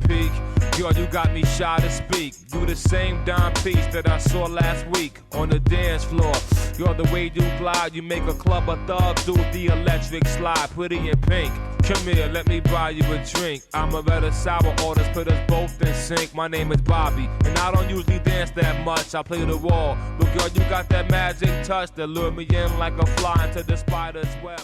peak. Girl, you got me shy to speak. Do the same dime piece that I saw last week on the dance floor. Girl, the way you glide, you make a club of thugs do the electric slide. Pretty in pink. Come here, let me buy you a drink. I'm a better sour orders, put us both in sync. My name is Bobby, and I don't usually dance that much. I play the wall, but girl, you got that magic touch that lure me in like a fly into the spider's web.